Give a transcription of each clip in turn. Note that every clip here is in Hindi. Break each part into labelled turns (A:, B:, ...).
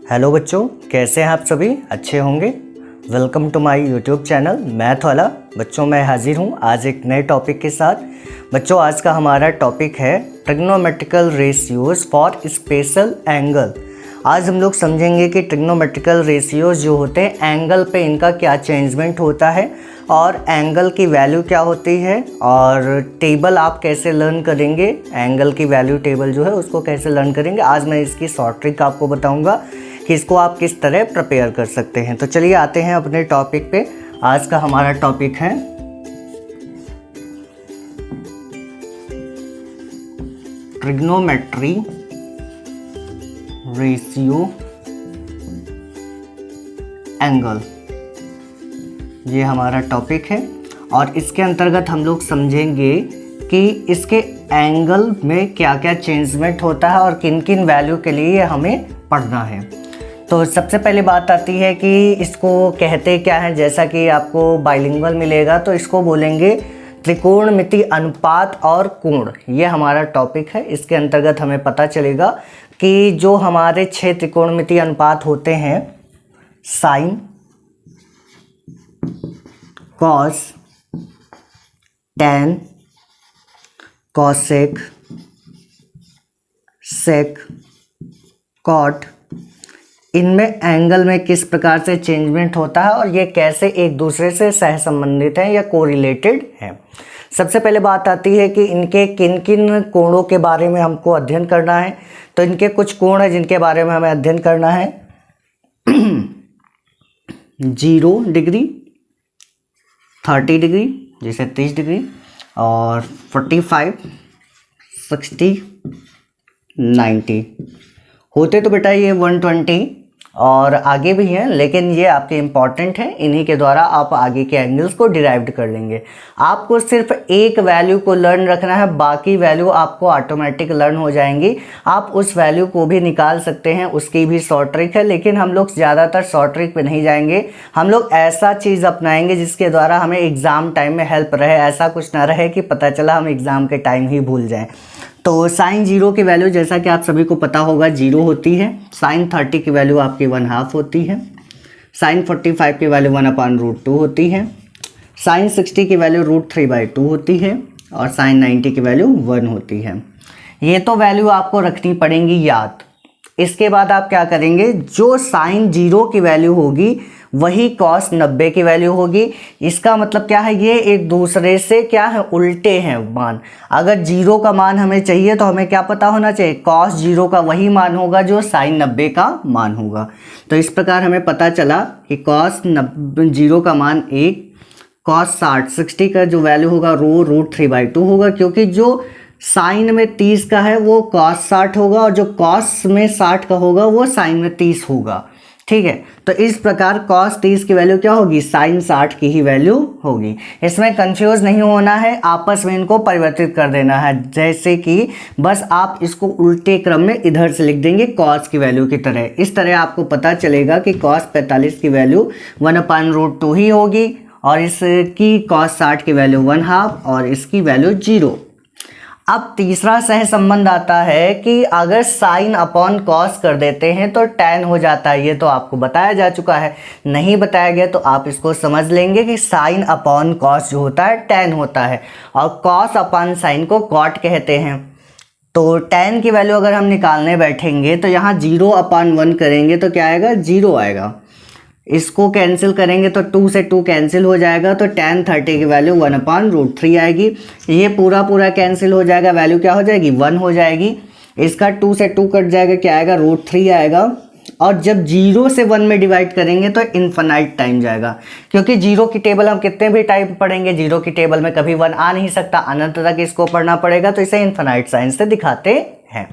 A: हेलो बच्चों, कैसे हैं आप सभी? अच्छे होंगे। Welcome to my YouTube channel math वाला। बच्चों मैं हाजिर हूं आज एक नए टॉपिक के साथ। बच्चों आज का हमारा टॉपिक है trigonometrical ratios for special angle. आज हम लोग समझेंगे कि ट्रिग्नोमेट्रिकल रेशियोज जो होते हैं एंगल पे इनका क्या चेंजमेंट होता है और एंगल की वैल्यू क्या होती है और टेबल आप कैसे लर्न करेंगे, एंगल की वैल्यू टेबल जो है उसको कैसे लर्न करेंगे। आज मैं इसकी शॉर्ट ट्रिक आपको बताऊंगा कि इसको आप किस तरह प्रिपेयर कर सकते हैं। तो चलिए आते हैं अपने टॉपिक पे। आज का हमारा टॉपिक है ट्रिग्नोमेट्री रेशियो एंगल। ये हमारा टॉपिक है और इसके अंतर्गत हम लोग समझेंगे कि इसके एंगल में क्या क्या चेंजमेंट होता है और किन किन वैल्यू के लिए हमें पढ़ना है। तो सबसे पहले बात आती है कि इसको कहते क्या है। जैसा कि आपको बाइलिंगुअल मिलेगा तो इसको बोलेंगे त्रिकोणमिति अनुपात और कोण। ये हमारा टॉपिक है। इसके अंतर्गत हमें पता चलेगा कि जो हमारे 6 त्रिकोणमिति अनुपात होते हैं, साइन, कॉस, टैन, कॉसेक, सेक, कॉट, इनमें एंगल में किस प्रकार से चेंजमेंट होता है और ये कैसे एक दूसरे से सहसंबंधित हैं या कोरिलेटेड हैं। सबसे पहले बात आती है कि इनके किन किन कोणों के बारे में हमको अध्ययन करना है। तो इनके कुछ कोण हैं जिनके बारे में हमें अध्ययन करना है। 0 डिग्री, 30 डिग्री जैसे 30 डिग्री और 45, 60, 90 होते तो बेटा ये 120 और आगे भी हैं, लेकिन ये आपके इम्पॉर्टेंट हैं। इन्हीं के द्वारा आप आगे के एंगल्स को डिराइव्ड कर लेंगे। आपको सिर्फ एक वैल्यू को लर्न रखना है, बाकी वैल्यू आपको ऑटोमेटिक लर्न हो जाएंगी। आप उस वैल्यू को भी निकाल सकते हैं, उसकी भी शॉर्ट ट्रिक है, लेकिन हम लोग ज़्यादातर शॉर्ट ट्रिक पे नहीं जाएंगे। हम लोग ऐसा चीज़ अपनाएंगे जिसके द्वारा हमें एग्ज़ाम टाइम में हेल्प रहे। ऐसा कुछ ना रहे कि पता चला हम एग्ज़ाम के टाइम ही भूल जाएँ। तो साइन 0 की वैल्यू जैसा कि आप सभी को पता होगा 0 होती है। साइन 30 की वैल्यू आपकी 1/2 होती है। साइन 45 की वैल्यू 1/√2 होती है। साइन 60 की वैल्यू √3/2 होती है और साइन 90 की वैल्यू 1 होती है। ये तो वैल्यू आपको रखनी पड़ेंगी याद। इसके बाद आप क्या करेंगे, जो साइन 0 की वैल्यू होगी वही कॉस 90 की वैल्यू होगी। इसका मतलब क्या है, ये एक दूसरे से क्या है, उल्टे हैं मान। अगर 0 का मान हमें चाहिए तो हमें क्या पता होना चाहिए, कॉस 0 का वही मान होगा जो साइन 90 का मान होगा। तो इस प्रकार हमें पता चला कि कॉस 0 का मान 1, कॉस 60 का जो वैल्यू होगा √3/2 होगा, क्योंकि जो साइन में 30 का है वो कॉस 60 होगा और जो कॉस में 60 का होगा वो साइन में 30 होगा। ठीक है, तो इस प्रकार cos 30 की वैल्यू क्या होगी, साइन 60 की ही वैल्यू होगी। इसमें कंफ्यूज नहीं होना है, आपस में इनको परिवर्तित कर देना है। जैसे कि बस आप इसको उल्टे क्रम में इधर से लिख देंगे cos की वैल्यू की तरह। इस तरह आपको पता चलेगा कि cos 45 की वैल्यू 1/√2 ही होगी और इसकी cos 60 की वैल्यू 1/2 और इसकी वैल्यू 0। अब तीसरा सहसंबंध आता है कि अगर साइन अपॉन कॉस कर देते हैं तो टैन हो जाता है। ये तो आपको बताया जा चुका है, नहीं बताया गया तो आप इसको समझ लेंगे कि साइन अपॉन कॉस जो होता है टैन होता है और कॉस अपॉन साइन को कॉट कहते हैं। तो टैन की वैल्यू अगर हम निकालने बैठेंगे तो यहाँ 0/1 करेंगे तो क्या आएगा, 0 आएगा। इसको कैंसिल करेंगे तो 2 से 2 कैंसिल हो जाएगा तो tan 30 की वैल्यू 1/√3 आएगी। ये पूरा कैंसिल हो जाएगा, वैल्यू क्या हो जाएगी, 1 हो जाएगी। इसका 2 से 2 कट जाएगा, क्या आएगा, √3 आएगा। और जब 0 से 1 में डिवाइड करेंगे तो इन्फिनाइट टाइम जाएगा, क्योंकि 0 की टेबल हम कितने भी टाइम पढ़ेंगे, 0 की टेबल में कभी 1 आ नहीं सकता, अनंत तक इसको पढ़ना पड़ेगा। तो इसे इन्फिनाइट साइन से दिखाते हैं।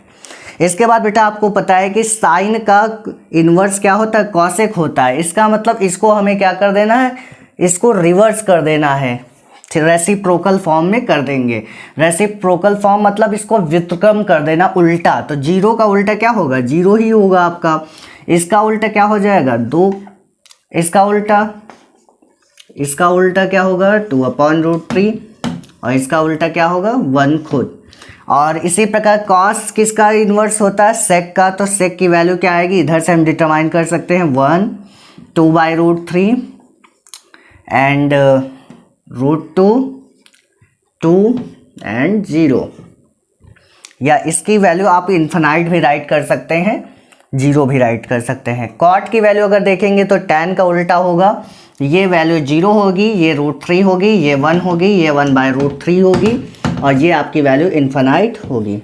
A: इसके बाद बेटा आपको पता है कि साइन का इन्वर्स क्या होता है, कॉसेक होता है। इसका मतलब इसको हमें क्या कर देना है, इसको रिवर्स कर देना है, रेसिप्रोकल फॉर्म में कर देंगे। रेसिप्रोकल फॉर्म मतलब इसको व्युत्क्रम कर देना, उल्टा। तो 0 का उल्टा क्या होगा, 0 ही होगा आपका। इसका उल्टा क्या हो जाएगा, 2। इसका उल्टा क्या होगा, 2/√3 और इसका उल्टा क्या होगा, 1 खुद। और इसी प्रकार कॉस किसका इन्वर्स होता है, सेक का, तो सेक की वैल्यू क्या आएगी, इधर से हम डिटरमाइन कर सकते हैं 1 2/√3 एंड √2 2 एंड 0, या इसकी वैल्यू आप इन्फिनाइट भी राइट कर सकते हैं, 0 भी राइट कर सकते हैं। कॉट की वैल्यू अगर देखेंगे तो tan का उल्टा होगा, ये वैल्यू 0 होगी, ये √3 होगी, ये 1 होगी, ये 1/√3 होगी और ये आपकी वैल्यू इन्फिनाइट होगी।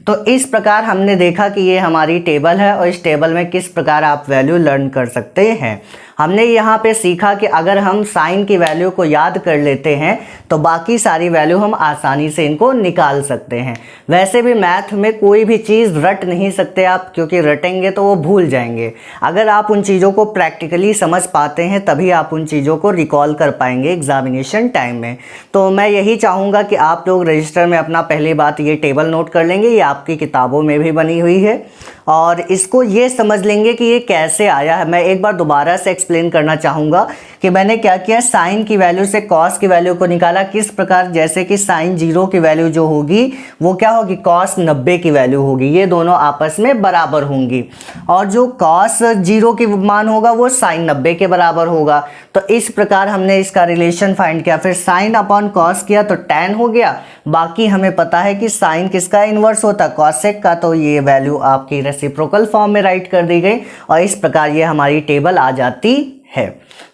A: तो इस प्रकार हमने देखा कि ये हमारी टेबल है और इस टेबल में किस प्रकार आप वैल्यू लर्न कर सकते हैं। हमने यहाँ पे सीखा कि अगर हम साइन की वैल्यू को याद कर लेते हैं तो बाकी सारी वैल्यू हम आसानी से इनको निकाल सकते हैं। वैसे भी मैथ में कोई भी चीज़ रट नहीं सकते आप, क्योंकि रटेंगे तो वो भूल जाएंगे। अगर आप उन चीज़ों को प्रैक्टिकली समझ पाते हैं तभी आप उन चीज़ों को रिकॉल कर पाएंगे एग्जामिनेशन टाइम में। तो मैं यही चाहूँगा कि आप लोग रजिस्टर में अपना पहली बात ये टेबल नोट कर लेंगे, ये आपकी किताबों में भी बनी हुई है, और इसको ये समझ लेंगे कि ये कैसे आया है। मैं एक बार दोबारा से एक्सप्लेन करना चाहूँगा कि मैंने क्या किया, साइन की वैल्यू से कॉस की वैल्यू को निकाला किस प्रकार, जैसे कि साइन 0 की वैल्यू जो होगी वो क्या होगी, कॉस 90 की वैल्यू होगी, ये दोनों आपस में बराबर होंगी, और जो कॉस 0 की मान होगा वो साइन 90 के बराबर होगा। तो इस प्रकार हमने इसका रिलेशन फाइंड किया, फिर साइन अपॉन कॉस किया तो tan हो गया। बाकी हमें पता है कि साइन किसका इन्वर्स होता है, कॉसेक का, तो ये वैल्यू आपकी रेसिप्रोकल फॉर्म में राइट कर दी गई और इस प्रकार ये हमारी टेबल आ जाती है।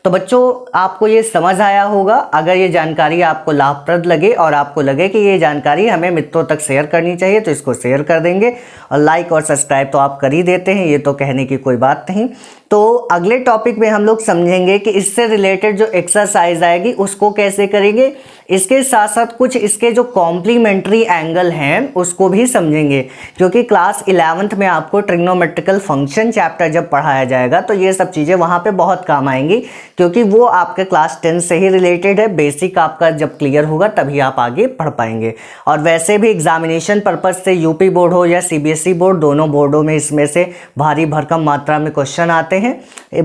A: तो बच्चों आपको ये समझ आया होगा। अगर ये जानकारी आपको लाभप्रद लगे और आपको लगे कि ये जानकारी हमें मित्रों तक शेयर करनी चाहिए तो इसको शेयर कर देंगे, और लाइक और सब्सक्राइब तो आप कर ही देते हैं, ये तो कहने की कोई बात नहीं। तो अगले टॉपिक में हम लोग समझेंगे कि इससे रिलेटेड जो एक्सरसाइज आएगी उसको कैसे करेंगे, इसके साथ साथ कुछ इसके जो कॉम्प्लीमेंट्री एंगल हैं उसको भी समझेंगे, क्योंकि क्लास 11th में आपको ट्रिग्नोमेट्रिकल फंक्शन चैप्टर जब पढ़ाया जाएगा तो ये सब चीज़ें वहाँ पे बहुत काम आएंगी, क्योंकि वो आपके क्लास 10 से ही रिलेटेड है। बेसिक आपका जब क्लियर होगा तभी आप आगे पढ़ पाएंगे। और वैसे भी एग्जामिनेशन पर्पज से यूपी बोर्ड हो या सीबीएसई बोर्ड, दोनों बोर्डों में इसमें से भारी भरकम मात्रा में क्वेश्चन आते हैं।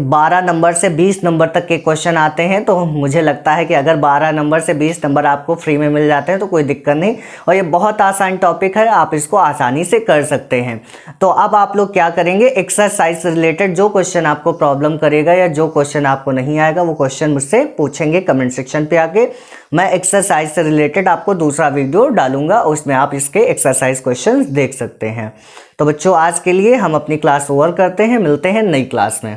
A: 12 नंबर से 20 नंबर तक के क्वेश्चन आते हैं, तो मुझे लगता है कि अगर 12 नंबर से 20 नंबर आपको फ्री में मिल जाते हैं तो कोई दिक्कत नहीं, और ये बहुत आसान टॉपिक है, आप इसको आसानी से कर सकते हैं। तो अब आप लोग क्या करेंगे, एक्सरसाइज से रिलेटेड जो क्वेश्चन आपको प्रॉब्लम करेगा या जो क्वेश्चन आपको नहीं आएगा वो क्वेश्चन मुझसे पूछेंगे कमेंट सेक्शन पे आके। मैं एक्सरसाइज से रिलेटेड आपको दूसरा वीडियो डालूंगा, उसमें आप इसके एक्सरसाइज क्वेश्चन देख सकते हैं। तो बच्चों आज के लिए हम अपनी क्लास ओवर करते हैं, मिलते हैं नई क्लास में।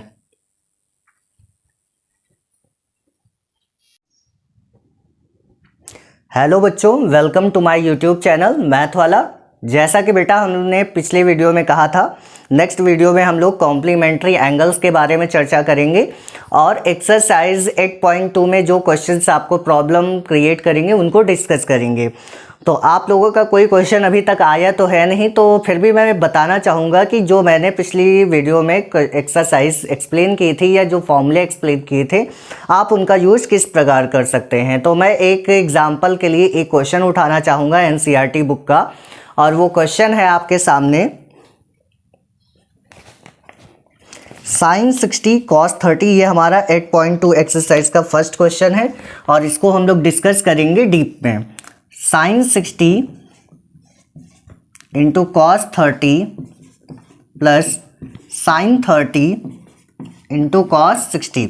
A: हेलो बच्चों, welcome to my YouTube channel math वाला। जैसा कि बेटा हमने पिछले वीडियो में कहा था, नेक्स्ट वीडियो में हम लोग कॉम्प्लीमेंट्री एंगल्स के बारे में चर्चा करेंगे और एक्सरसाइज 8.2 में जो क्वेश्चंस आपको प्रॉब्लम क्रिएट करेंगे उनको डिस्कस करेंगे। तो आप लोगों का कोई क्वेश्चन अभी तक आया तो है नहीं, तो फिर भी मैं बताना चाहूँगा कि जो मैंने पिछली वीडियो में एक्सरसाइज एक्सप्लेन की थी या जो फॉर्मूले एक्सप्लेन किए थे, आप उनका यूज़ किस प्रकार कर सकते हैं। तो मैं एक एग्जाम्पल के लिए एक क्वेश्चन उठाना चाहूँगा एनसीईआरटी बुक का, और वो क्वेश्चन है आपके सामने, साइन 60 कॉस 30। ये हमारा 8.2 एक्सरसाइज का फर्स्ट क्वेश्चन है और इसको हम लोग डिस्कस करेंगे डीप में। Sine 60 into cos 30 plus sine 30 into cos 60।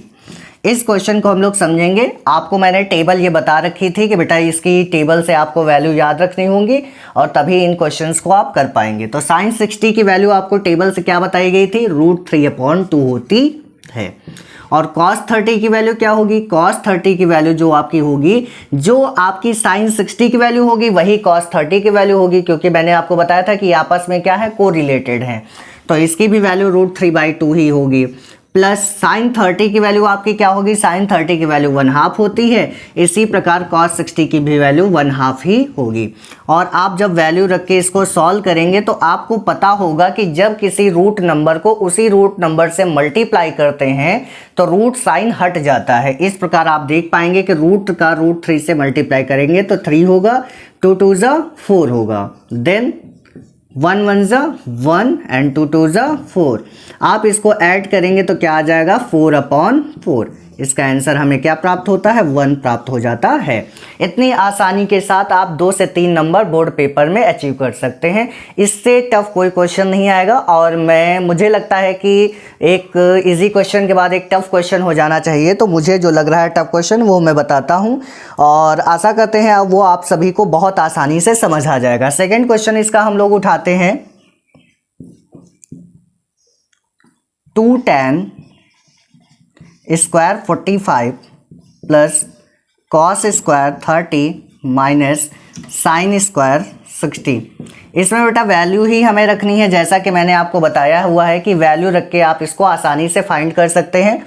A: इस क्वेश्चन को हम लोग समझेंगे। आपको मैंने टेबल ये बता रखी थी कि बेटा इसकी टेबल से आपको वैल्यू याद रखनी होंगी और तभी इन क्वेश्चंस को आप कर पाएंगे। तो साइन 60 की वैल्यू आपको टेबल से क्या बताई गई थी, √3/2 होती है। और cos 30 की वैल्यू क्या होगी, cos 30 की वैल्यू जो आपकी होगी, जो आपकी sin 60 की वैल्यू होगी वही cos 30 की वैल्यू होगी, क्योंकि मैंने आपको बताया था कि आपस में क्या है, को रिलेटेड है। तो इसकी भी वैल्यू √3/2 ही होगी। प्लस sin 30 की वैल्यू आपकी क्या होगी, sin 30 की वैल्यू 1/2 होती है। इसी प्रकार cos 60 की भी वैल्यू 1/2 ही होगी। और आप जब वैल्यू रख के इसको सॉल्व करेंगे तो आपको पता होगा कि जब किसी रूट नंबर को उसी रूट नंबर से मल्टीप्लाई करते हैं तो रूट साइन हट जाता है। इस प्रकार आप देख पाएंगे कि रूट का √3 से मल्टीप्लाई करेंगे तो 3 होगा, 2 2 4 होगा, देन 1 1 1 एंड 2 2 4। आप इसको ऐड करेंगे तो क्या आ जाएगा, 4/4। इसका आंसर हमें क्या प्राप्त होता है, 1 प्राप्त हो जाता है। इतनी आसानी के साथ आप 2 से 3 नंबर बोर्ड पेपर में अचीव कर सकते हैं। इससे टफ कोई क्वेश्चन नहीं आएगा और मुझे लगता है कि एक इजी क्वेश्चन के बाद एक टफ क्वेश्चन हो जाना चाहिए। तो मुझे जो लग रहा है टफ क्वेश्चन वो मैं बताता हूं और आशा करते हैं अब वो आप सभी को बहुत आसानी से समझ आ जाएगा। सेकेंड क्वेश्चन इसका हम लोग उठाते हैं 2 tan square 45 plus cos square 30 minus sine square 60। इसमें बेटा वैल्यू ही हमें रखनी है, जैसा कि मैंने आपको बताया हुआ है कि वैल्यू रख के आप इसको आसानी से फाइंड कर सकते हैं।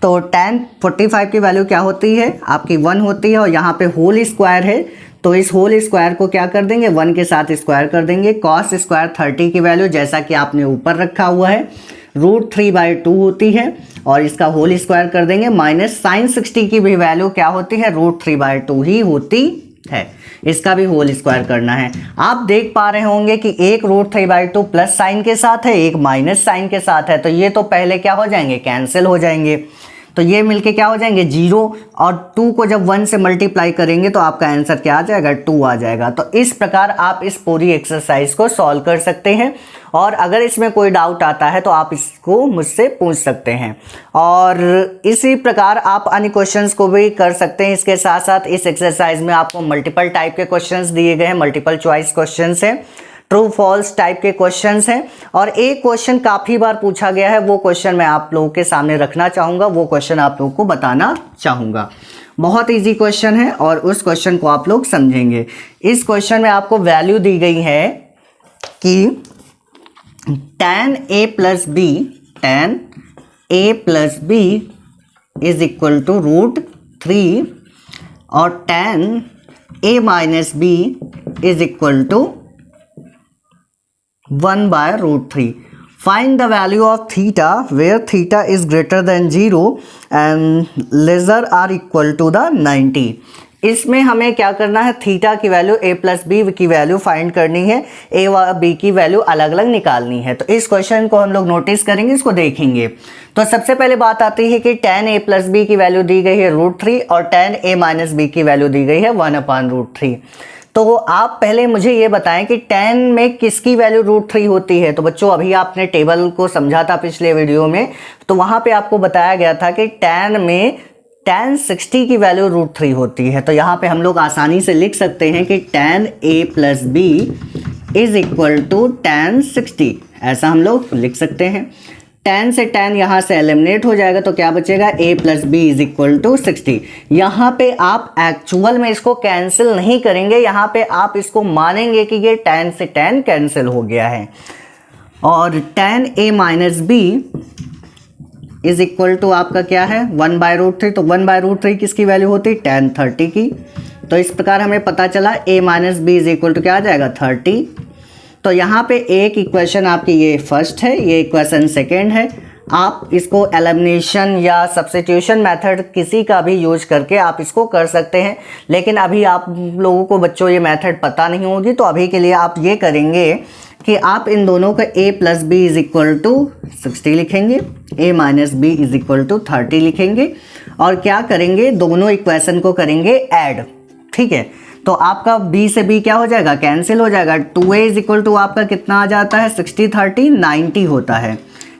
A: तो tan 45 की वैल्यू क्या होती है, आपकी 1 होती है और यहाँ पे होल स्क्वायर है तो इस होल स्क्वायर को क्या कर देंगे, 1 के साथ स्क्वायर कर देंगे। कॉस स्क्वायर 30 की वैल्यू जैसा कि आपने ऊपर रखा हुआ है √3/2 होती है और इसका होल स्क्वायर कर देंगे। माइनस साइन 60 की भी वैल्यू क्या होती है, √3/2 ही होती है, इसका भी होल स्क्वायर करना है। आप देख पा रहे होंगे कि एक √3/2 प्लस साइन के साथ है, एक माइनस साइन के साथ है, तो ये तो पहले क्या हो जाएंगे, कैंसिल हो जाएंगे। तो ये मिलके क्या हो जाएंगे 0 और 2 को जब 1 से मल्टीप्लाई करेंगे तो आपका आंसर क्या आ जाएगा, 2 आ जाएगा। तो इस प्रकार आप इस पूरी एक्सरसाइज को सॉल्व कर सकते हैं और अगर इसमें कोई डाउट आता है तो आप इसको मुझसे पूछ सकते हैं और इसी प्रकार आप अन्य क्वेश्चंस को भी कर सकते हैं। इसके साथ साथ इस एक्सरसाइज में आपको मल्टीपल टाइप के क्वेश्चंस दिए गए हैं, मल्टीपल चॉइस क्वेश्चंस हैं, ट्रू फॉल्स टाइप के क्वेश्चंस हैं और एक क्वेश्चन काफ़ी बार पूछा गया है, वो क्वेश्चन मैं आप लोगों के सामने रखना चाहूँगा, वो क्वेश्चन आप लोगों को बताना चाहूँगा। बहुत इजी क्वेश्चन है और उस क्वेश्चन को आप लोग समझेंगे। इस क्वेश्चन में आपको वैल्यू दी गई है कि tan a + b is equal to √3 और tan a - b is equal to 1/√3। Find the value of theta where theta is greater than 0 and lesser or equal to the 90। इसमें हमें क्या करना है, थीटा की वैल्यू a + b की वैल्यू फाइंड करनी है, a व b की वैल्यू अलग अलग निकालनी है। तो इस क्वेश्चन को हम लोग नोटिस करेंगे, इसको देखेंगे। तो सबसे पहले बात आती है कि tan a + b की वैल्यू दी गई है √3 और tan a - b की वैल्यू दी गई है 1/√3। तो आप पहले मुझे ये बताएं कि tan में किसकी वैल्यू √3 होती है। तो बच्चों अभी आपने टेबल को समझा था पिछले वीडियो में, तो वहाँ पे आपको बताया गया था कि tan में tan 60 की वैल्यू √3 होती है। तो यहाँ पे हम लोग आसानी से लिख सकते हैं कि tan a + b is equal to tan 60, ऐसा हम लोग लिख सकते हैं। tan से tan यहाँ से एलिमिनेट हो जाएगा तो क्या बचेगा, a + b is equal to 60। यहाँ पे आप एक्चुअल में इसको कैंसिल नहीं करेंगे, यहाँ पे आप इसको मानेंगे कि ये tan से tan कैंसिल हो गया है और tan a - b is equal to आपका क्या है 1/√3। तो 1/√3 किसकी वैल्यू होती है, tan 30 की। तो इस प्रकार हमें पता चला a - b is equal to क्या आ जाएगा 30। तो यहाँ पे एक इक्वेशन आपकी ये फर्स्ट है, ये इक्वेशन सेकेंड है। आप इसको एलिमिनेशन या सब्स्टिट्यूशन मेथड किसी का भी यूज करके आप इसको कर सकते हैं, लेकिन अभी आप लोगों को बच्चों ये मेथड पता नहीं होगी। तो अभी के लिए आप ये करेंगे कि आप इन दोनों का a + b is equal to 60 लिखेंगे, a - b is equal to 30 लिखेंगे और क्या करेंगे, दोनों इक्वेशन को करेंगे ऐड। ठीक है, तो आपका b से b क्या हो जाएगा, कैंसिल हो जाएगा। 2a इज इक्वल टू आपका कितना आ जाता है, 60 30 90 होता है,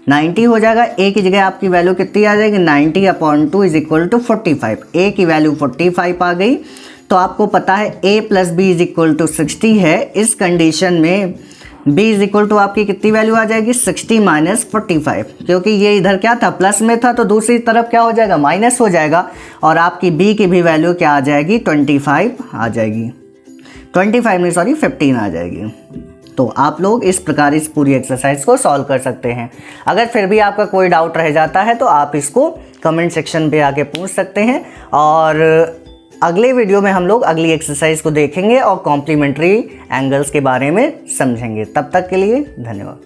A: 90 हो जाएगा। a की जगह आपकी वैल्यू कितनी आ जाएगी, 90/2 इज इक्वल टू 45। a की वैल्यू 45 आ गई। तो आपको पता है a + b is equal to 60 है। इस कंडीशन में b इज इक्वल टू आपकी कितनी वैल्यू आ जाएगी, 60 - 45, क्योंकि ये इधर क्या था, प्लस में था, तो दूसरी तरफ क्या हो जाएगा, माइनस हो जाएगा और आपकी b की भी वैल्यू क्या आ जाएगी, 25 आ जाएगी, 25 नहीं सॉरी 15 आ जाएगी। तो आप लोग इस प्रकार इस पूरी एक्सरसाइज को सॉल्व कर सकते हैं। अगर फिर भी आपका कोई डाउट रह जाता है तो आप इसको कमेंट सेक्शन पे आके पूछ सकते हैं और अगले वीडियो में हम लोग अगली एक्सरसाइज को देखेंगे और कॉम्प्लीमेंट्री एंगल्स के बारे में समझेंगे। तब तक के लिए धन्यवाद।